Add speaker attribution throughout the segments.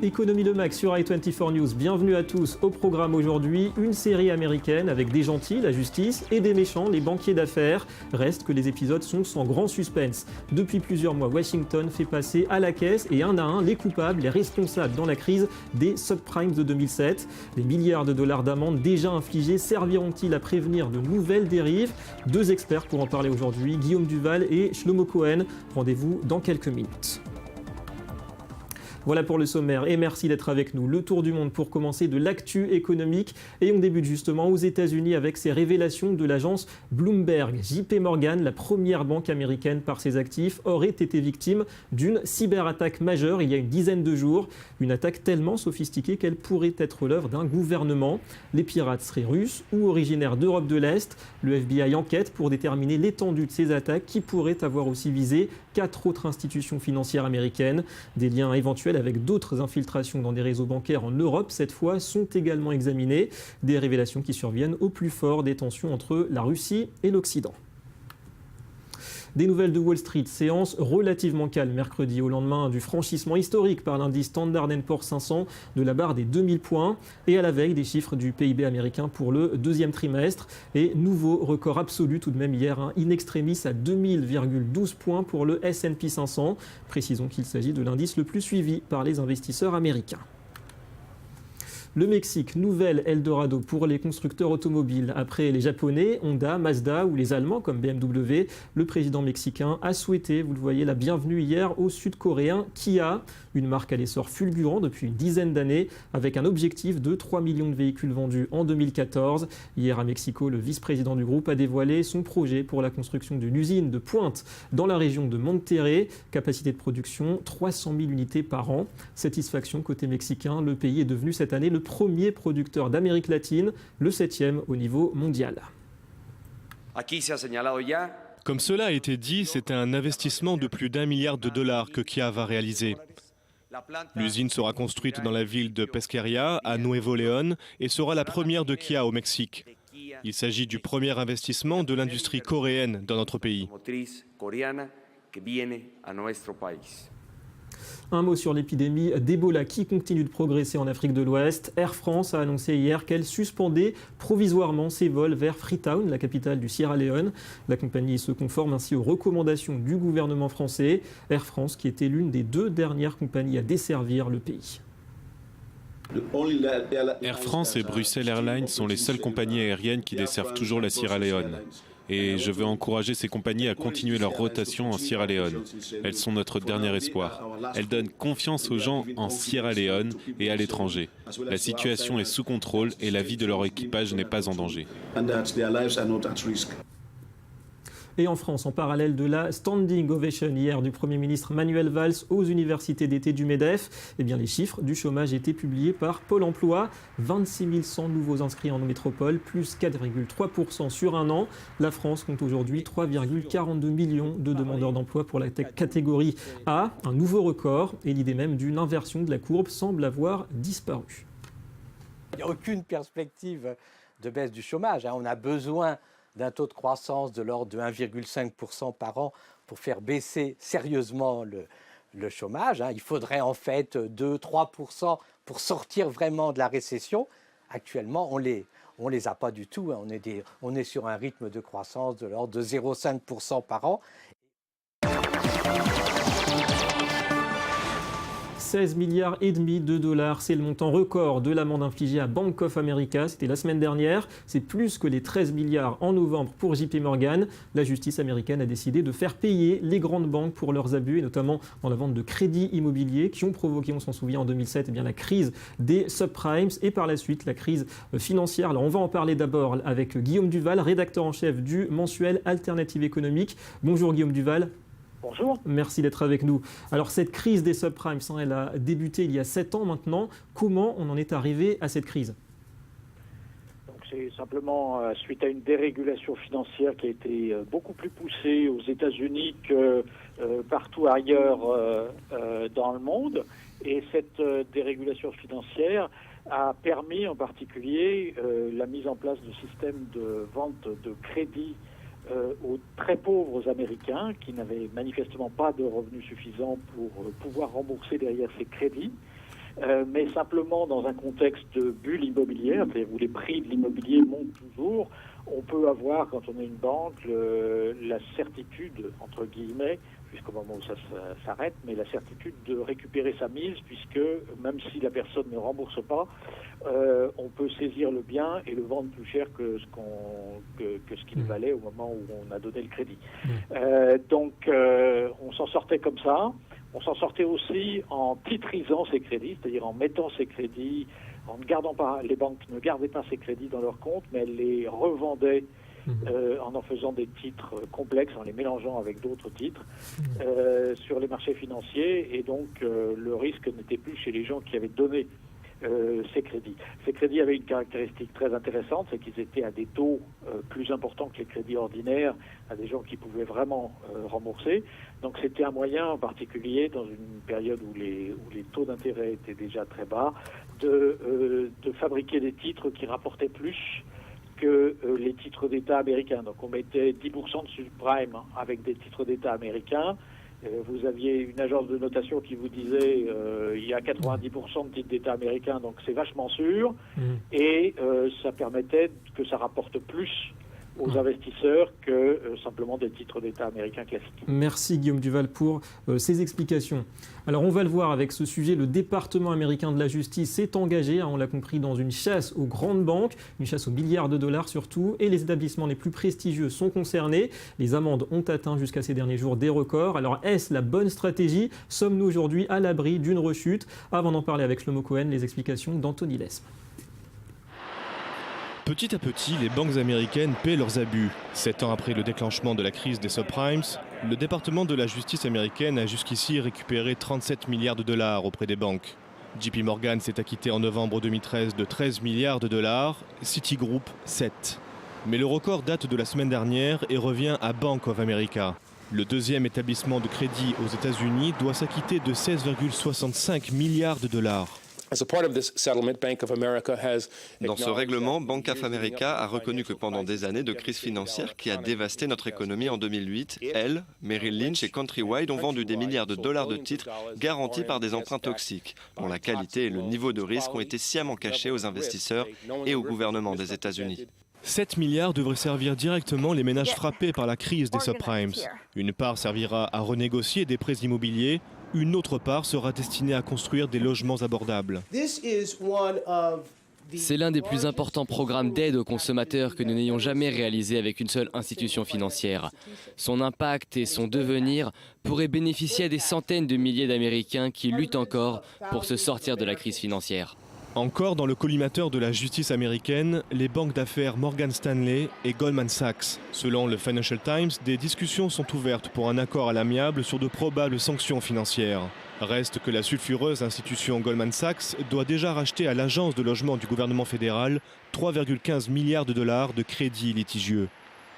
Speaker 1: Économie le Max sur i24 News. Bienvenue à tous. Au programme aujourd'hui, une série américaine avec des gentils, la justice, et des méchants, les banquiers d'affaires. Reste que les épisodes sont sans grand suspense. Depuis plusieurs mois, Washington fait passer à la caisse et un à un les coupables, les responsables dans la crise des subprimes de 2007. Les milliards de dollars d'amendes déjà infligés serviront-ils à prévenir de nouvelles dérives? Deux experts pour en parler aujourd'hui, Guillaume Duval et Shlomo Cohen. Rendez-vous dans quelques minutes. Voilà pour le sommaire et merci d'être avec nous. Le tour du monde pour commencer de l'actu économique et on débute justement aux États-Unis avec ces révélations de l'agence Bloomberg. JP Morgan, la première banque américaine par ses actifs, aurait été victime d'une cyberattaque majeure il y a une dizaine de jours. Une attaque tellement sophistiquée qu'elle pourrait être l'œuvre d'un gouvernement. Les pirates seraient russes ou originaires d'Europe de l'Est. Le FBI enquête pour déterminer l'étendue de ces attaques qui pourraient avoir aussi visé 4 autres institutions financières américaines. Des liens éventuels avec d'autres infiltrations dans des réseaux bancaires en Europe, cette fois, sont également examinées. Des révélations qui surviennent au plus fort des tensions entre la Russie et l'Occident. Des nouvelles de Wall Street, séance relativement calme mercredi au lendemain du franchissement historique par l'indice Standard & Poor's 500 de la barre des 2000 points et à la veille des chiffres du PIB américain pour le deuxième trimestre. Et nouveau record absolu tout de même hier, in extremis à 2000,12 points pour le S&P 500. Précisons qu'il s'agit de l'indice le plus suivi par les investisseurs américains. Le Mexique, nouvelle Eldorado pour les constructeurs automobiles. Après les Japonais, Honda, Mazda ou les Allemands comme BMW, le président mexicain a souhaité, vous le voyez, la bienvenue hier au Sud-Coréen Kia, une marque à l'essor fulgurant depuis une dizaine d'années, avec un objectif de 3 millions de véhicules vendus en 2014. Hier à Mexico, le vice-président du groupe a dévoilé son projet pour la construction d'une usine de pointe dans la région de Monterrey. Capacité de production 300 000 unités par an. Satisfaction côté mexicain, le pays est devenu cette année le premier producteur d'Amérique latine, le 7e au niveau mondial.
Speaker 2: Comme cela a été dit, c'est un investissement de plus d'1 milliard de dollars que Kia va réaliser. L'usine sera construite dans la ville de Pesquería, à Nuevo León, et sera la première de Kia au Mexique. Il s'agit du premier investissement de l'industrie coréenne dans notre pays.
Speaker 1: Un mot sur l'épidémie d'Ebola qui continue de progresser en Afrique de l'Ouest. Air France a annoncé hier qu'elle suspendait provisoirement ses vols vers Freetown, la capitale du Sierra Leone. La compagnie se conforme ainsi aux recommandations du gouvernement français. Air France qui était l'une des 2 dernières compagnies à desservir le pays.
Speaker 3: Air France et Bruxelles Airlines sont les seules compagnies aériennes qui desservent toujours la Sierra Leone. Et je veux encourager ces compagnies à continuer leur rotation en Sierra Leone. Elles sont notre dernier espoir. Elles donnent confiance aux gens en Sierra Leone et à l'étranger. La situation est sous contrôle et la vie de leur équipage n'est pas en danger.
Speaker 1: Et en France, en parallèle de la standing ovation hier du Premier ministre Manuel Valls aux universités d'été du MEDEF, eh bien les chiffres du chômage étaient publiés par Pôle emploi. 26 100 nouveaux inscrits en métropole, plus 4,3% sur un an. La France compte aujourd'hui 3,42 millions de demandeurs d'emploi pour la catégorie A, un nouveau record. Et l'idée même d'une inversion de la courbe semble avoir disparu.
Speaker 4: Il n'y a aucune perspective de baisse du chômage. On a besoin d'un taux de croissance de l'ordre de 1,5% par an pour faire baisser sérieusement le chômage. Il faudrait en fait 2-3% pour sortir vraiment de la récession. Actuellement, on les a pas du tout. On est sur un rythme de croissance de l'ordre de 0,5% par an.
Speaker 1: 16 milliards et demi de dollars, c'est le montant record de l'amende infligée à Bank of America. C'était la semaine dernière. C'est plus que les 13 milliards en novembre pour JP Morgan. La justice américaine a décidé de faire payer les grandes banques pour leurs abus, et notamment dans la vente de crédits immobiliers qui ont provoqué, on s'en souvient, en 2007, la crise des subprimes et par la suite la crise financière. Alors on va en parler d'abord avec Guillaume Duval, rédacteur en chef du mensuel Alternative économique. Bonjour Guillaume Duval.
Speaker 5: Bonjour.
Speaker 1: Merci d'être avec nous. Alors cette crise des subprimes, elle a débuté il y a 7 ans maintenant. Comment on en est arrivé à cette crise ?
Speaker 5: C'est simplement suite à une dérégulation financière qui a été beaucoup plus poussée aux États-Unis que partout ailleurs dans le monde. Et cette dérégulation financière a permis en particulier la mise en place de systèmes de vente de crédit aux très pauvres Américains qui n'avaient manifestement pas de revenus suffisants pour pouvoir rembourser derrière ces crédits, mais simplement dans un contexte de bulle immobilière, c'est-à-dire où les prix de l'immobilier montent toujours, on peut avoir, quand on est une banque, la certitude, entre guillemets, jusqu'au moment où ça s'arrête, mais la certitude de récupérer sa mise, puisque même si la personne ne rembourse pas, on peut saisir le bien et le vendre plus cher que ce qu'il valait au moment où on a donné le crédit. Donc on s'en sortait comme ça. On s'en sortait aussi en titrisant ces crédits, c'est-à-dire en mettant ces crédits, en ne gardant pas, les banques ne gardaient pas ces crédits dans leur compte, mais elles les revendaient en faisant des titres complexes, en les mélangeant avec d'autres titres sur les marchés financiers. Et donc, le risque n'était plus chez les gens qui avaient donné ces crédits. Ces crédits avaient une caractéristique très intéressante, c'est qu'ils étaient à des taux plus importants que les crédits ordinaires, à des gens qui pouvaient vraiment rembourser. Donc, c'était un moyen, en particulier, dans une période où les taux d'intérêt étaient déjà très bas, de fabriquer des titres qui rapportaient plus que les titres d'État américains. Donc on mettait 10% de subprime avec des titres d'État américains. Vous aviez une agence de notation qui vous disait il y a 90% de titres d'État américains, donc c'est vachement sûr. Et ça permettait que ça rapporte plus aux investisseurs que simplement des titres d'État américains classiques.
Speaker 1: Merci Guillaume Duval pour ces explications. Alors on va le voir avec ce sujet, le département américain de la justice s'est engagé, on l'a compris, dans une chasse aux grandes banques, une chasse aux milliards de dollars surtout, et les établissements les plus prestigieux sont concernés. Les amendes ont atteint jusqu'à ces derniers jours des records. Alors est-ce la bonne stratégie? Sommes-nous aujourd'hui à l'abri d'une rechute? Avant d'en parler avec Shlomo Cohen, les explications d'Anthony Lesme.
Speaker 2: Petit à petit, les banques américaines paient leurs abus. 7 ans après le déclenchement de la crise des subprimes, le département de la justice américaine a jusqu'ici récupéré 37 milliards de dollars auprès des banques. JP Morgan s'est acquitté en novembre 2013 de 13 milliards de dollars, Citigroup 7. Mais le record date de la semaine dernière et revient à Bank of America. Le deuxième établissement de crédit aux États-Unis doit s'acquitter de 16,65 milliards de dollars.
Speaker 6: Dans ce règlement, Bank of America a reconnu que pendant des années de crise financière qui a dévasté notre économie en 2008, elle, Merrill Lynch et Countrywide ont vendu des milliards de dollars de titres garantis par des emprunts toxiques, dont la qualité et le niveau de risque ont été sciemment cachés aux investisseurs et au gouvernement des États-Unis.
Speaker 2: 7 milliards devraient servir directement les ménages frappés par la crise des subprimes. Une part servira à renégocier des prêts immobiliers, une autre part sera destinée à construire des logements abordables.
Speaker 7: C'est l'un des plus importants programmes d'aide aux consommateurs que nous n'ayons jamais réalisé avec une seule institution financière. Son impact et son devenir pourraient bénéficier à des centaines de milliers d'Américains qui luttent encore pour se sortir de la crise financière.
Speaker 2: Encore dans le collimateur de la justice américaine, les banques d'affaires Morgan Stanley et Goldman Sachs. Selon le Financial Times, des discussions sont ouvertes pour un accord à l'amiable sur de probables sanctions financières. Reste que la sulfureuse institution Goldman Sachs doit déjà racheter à l'agence de logement du gouvernement fédéral 3,15 milliards de dollars de crédits litigieux.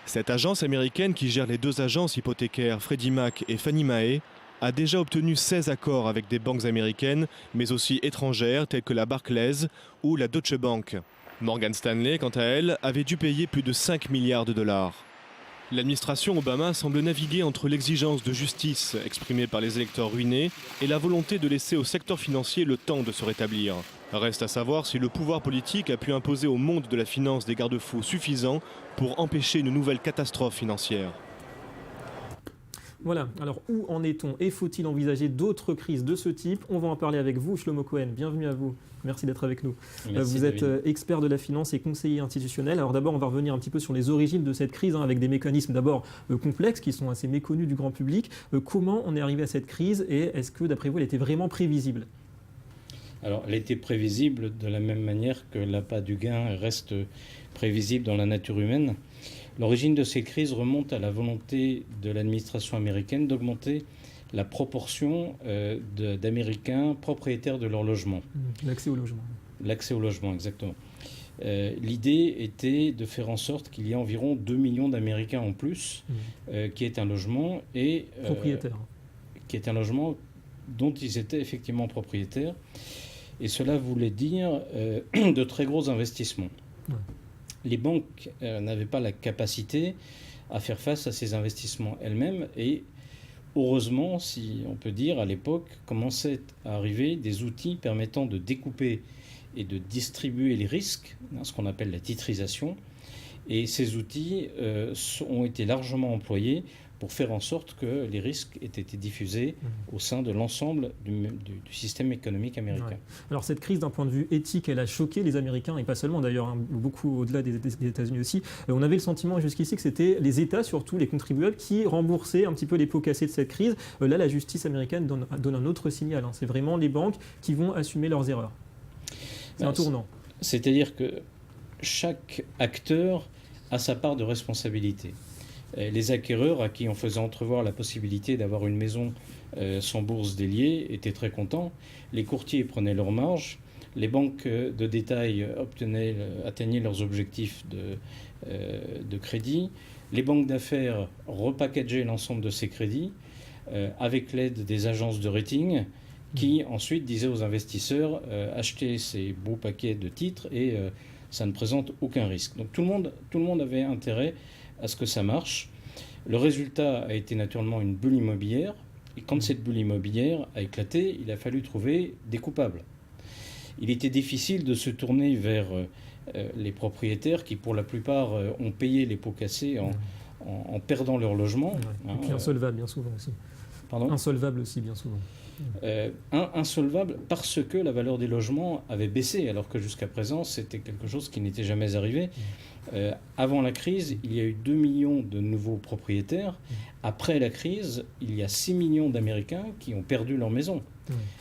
Speaker 2: Cette agence américaine qui gère les deux agences hypothécaires Freddie Mac et Fannie Mae a déjà obtenu 16 accords avec des banques américaines, mais aussi étrangères telles que la Barclays ou la Deutsche Bank. Morgan Stanley, quant à elle, avait dû payer plus de 5 milliards de dollars. L'administration Obama semble naviguer entre l'exigence de justice exprimée par les électeurs ruinés et la volonté de laisser au secteur financier le temps de se rétablir. Reste à savoir si le pouvoir politique a pu imposer au monde de la finance des garde-fous suffisants pour empêcher une nouvelle catastrophe financière.
Speaker 1: Voilà, alors où en est-on et faut-il envisager d'autres crises de ce type? On va en parler avec vous, Shlomo Cohen. Bienvenue à vous. Merci d'être avec nous.
Speaker 8: Merci,
Speaker 1: vous êtes expert de la finance et conseiller institutionnel. Alors d'abord, on va revenir un petit peu sur les origines de cette crise, avec des mécanismes d'abord complexes qui sont assez méconnus du grand public. Comment on est arrivé à cette crise et est-ce que, d'après vous, elle était vraiment prévisible?
Speaker 8: Alors, elle était prévisible de la même manière que l'appât du gain reste prévisible dans la nature humaine. L'origine de ces crises remonte à la volonté de l'administration américaine d'augmenter la proportion d'Américains propriétaires de leur logement.
Speaker 1: L'accès au logement.
Speaker 8: L'accès au logement, exactement. L'idée était de faire en sorte qu'il y ait environ 2 millions d'Américains en plus qui aient un logement et
Speaker 1: propriétaires.
Speaker 8: Qui est un logement dont ils étaient effectivement propriétaires. Et cela voulait dire de très gros investissements.
Speaker 1: Ouais.
Speaker 8: Les banques n'avaient pas la capacité à faire face à ces investissements elles-mêmes. Et heureusement, si on peut dire, à l'époque, commençaient à arriver des outils permettant de découper et de distribuer les risques, ce qu'on appelle la titrisation. Et ces outils ont été largement employés pour faire en sorte que les risques aient été diffusés au sein de l'ensemble du système économique américain.
Speaker 1: Ouais. Alors cette crise, d'un point de vue éthique, elle a choqué les Américains, et pas seulement d'ailleurs, beaucoup au-delà des États-Unis aussi. On avait le sentiment jusqu'ici que c'était les États, surtout les contribuables, qui remboursaient un petit peu les pots cassés de cette crise. Là, la justice américaine donne un autre signal. C'est vraiment les banques qui vont assumer leurs erreurs. C'est un tournant.
Speaker 8: C'est-à-dire que chaque acteur a sa part de responsabilité. Les acquéreurs, à qui on faisait entrevoir la possibilité d'avoir une maison sans bourse déliée, étaient très contents. Les courtiers prenaient leur marge. Les banques de détail atteignaient leurs objectifs de crédit. Les banques d'affaires repackageaient l'ensemble de ces crédits avec l'aide des agences de rating qui ensuite disaient aux investisseurs achetez ces beaux paquets de titres et ça ne présente aucun risque. Donc tout le monde avait intérêt à ce que ça marche. Le résultat a été naturellement une bulle immobilière. Et quand cette bulle immobilière a éclaté, il a fallu trouver des coupables. Il était difficile de se tourner vers les propriétaires qui, pour la plupart, ont payé les pots cassés en perdant leur logement.
Speaker 1: Ouais. Et puis insolvables, bien souvent aussi.
Speaker 8: Pardon ?
Speaker 1: Insolvables aussi, bien souvent.
Speaker 8: Insolvable parce que la valeur des logements avait baissé, alors que jusqu'à présent, c'était quelque chose qui n'était jamais arrivé. Avant la crise, il y a eu 2 millions de nouveaux propriétaires. Après la crise, il y a 6 millions d'Américains qui ont perdu leur maison.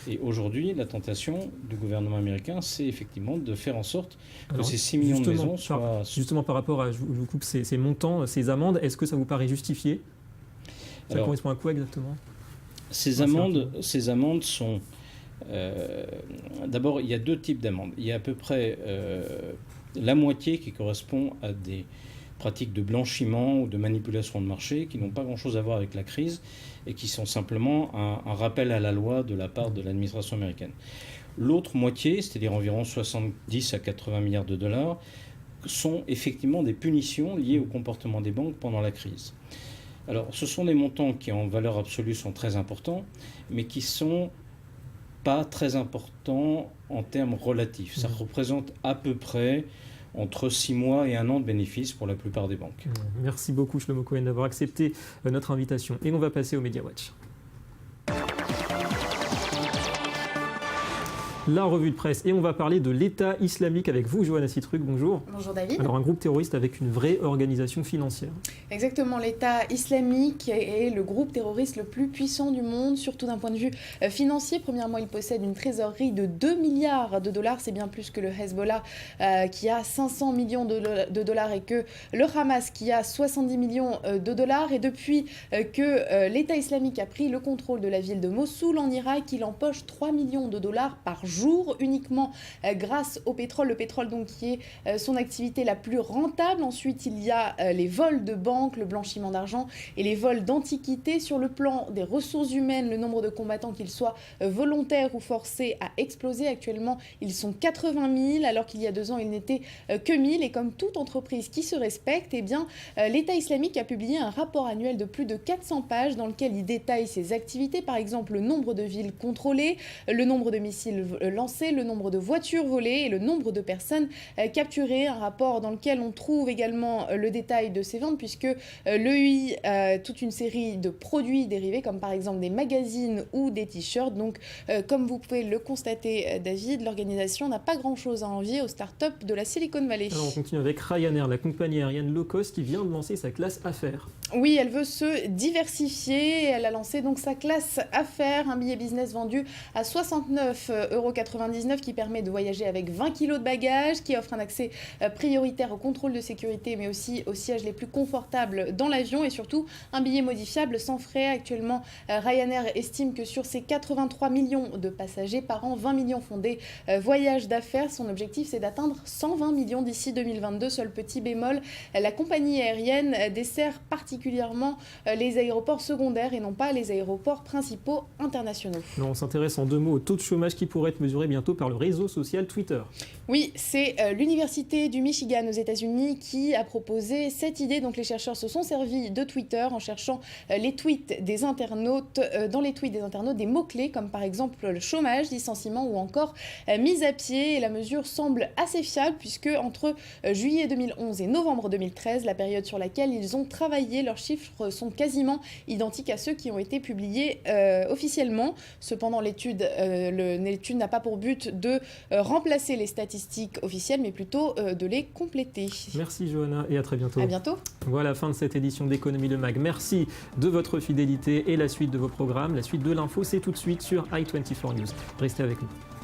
Speaker 8: Et aujourd'hui, la tentation du gouvernement américain, c'est effectivement de faire en sorte que ces 6 millions de maisons soient...
Speaker 1: Justement, par rapport à, je vous coupe, ces montants, ces amendes, est-ce que ça vous paraît justifié ? Ça correspond à quoi exactement ?
Speaker 8: Ces amendes sont... D'abord, il y a 2 types d'amendes. Il y a à peu près la moitié qui correspond à des pratiques de blanchiment ou de manipulation de marché qui n'ont pas grand-chose à voir avec la crise et qui sont simplement un rappel à la loi de la part de l'administration américaine. L'autre moitié, c'est-à-dire environ 70 à 80 milliards de dollars, sont effectivement des punitions liées au comportement des banques pendant la crise. Alors, ce sont des montants qui, en valeur absolue, sont très importants, mais qui ne sont pas très importants en termes relatifs. Ça représente à peu près entre 6 mois et 1 an de bénéfices pour la plupart des banques.
Speaker 1: Merci beaucoup, Shlomo Cohen, d'avoir accepté notre invitation. Et on va passer au Media Watch. La revue de presse. Et on va parler de l'État islamique avec vous, Johanna Sitruk. Bonjour.
Speaker 9: Bonjour David.
Speaker 1: Alors un groupe terroriste avec une vraie organisation financière.
Speaker 9: Exactement, l'État islamique est le groupe terroriste le plus puissant du monde, surtout d'un point de vue financier. Premièrement, il possède une trésorerie de 2 milliards de dollars. C'est bien plus que le Hezbollah qui a 500 millions de dollars et que le Hamas qui a 70 millions de dollars. Et depuis que l'État islamique a pris le contrôle de la ville de Mossoul en Irak, il empoche 3 millions de dollars par jour uniquement grâce au pétrole. Le pétrole donc qui est son activité la plus rentable. Ensuite, il y a les vols de banques, le blanchiment d'argent et les vols d'antiquités. Sur le plan des ressources humaines, le nombre de combattants, qu'ils soient volontaires ou forcés, a explosé. Actuellement, ils sont 80 000 alors qu'il y a 2 ans, ils n'étaient que 1000. Et comme toute entreprise qui se respecte, eh bien, l'État islamique a publié un rapport annuel de plus de 400 pages dans lequel il détaille ses activités. Par exemple, le nombre de villes contrôlées, le nombre de missiles lancés, le nombre de voitures volées et le nombre de personnes capturées. Un rapport dans lequel on trouve également le détail de ces ventes puisque l'EI a toute une série de produits dérivés comme par exemple des magazines ou des t-shirts. Donc comme vous pouvez le constater David, l'organisation n'a pas grand-chose à envier aux startups de la Silicon Valley.
Speaker 1: Alors on continue avec Ryanair, la compagnie aérienne low cost qui vient de lancer sa classe affaires.
Speaker 9: Oui, elle veut se diversifier. Elle a lancé donc sa classe affaires, un billet business vendu à 69,99 € qui permet de voyager avec 20 kg de bagages, qui offre un accès prioritaire au contrôle de sécurité, mais aussi aux sièges les plus confortables dans l'avion et surtout un billet modifiable sans frais. Actuellement, Ryanair estime que sur ses 83 millions de passagers par an, 20 millions font des voyages d'affaires. Son objectif, c'est d'atteindre 120 millions d'ici 2022. Seul petit bémol, la compagnie aérienne dessert particulièrement les aéroports secondaires et non pas les aéroports principaux internationaux.
Speaker 1: Alors on s'intéresse en 2 mots au taux de chômage qui pourrait être mesurée bientôt par le réseau social Twitter.
Speaker 9: Oui, c'est l'Université du Michigan aux États-Unis qui a proposé cette idée. Donc les chercheurs se sont servis de Twitter en cherchant les tweets des internautes, dans les tweets des internautes, des mots-clés comme par exemple le chômage, licenciement ou encore mise à pied. Et la mesure semble assez fiable puisque entre juillet 2011 et novembre 2013, la période sur laquelle ils ont travaillé, leurs chiffres sont quasiment identiques à ceux qui ont été publiés officiellement. Cependant, l'étude n'a pas pour but de remplacer les statistiques officielles, mais plutôt de les compléter.
Speaker 1: Merci Johanna et à très bientôt.
Speaker 9: À bientôt.
Speaker 1: Voilà, fin de cette édition d'Économie Le Mag. Merci de votre fidélité et la suite de vos programmes. La suite de l'info, c'est tout de suite sur i24 News. Restez avec nous.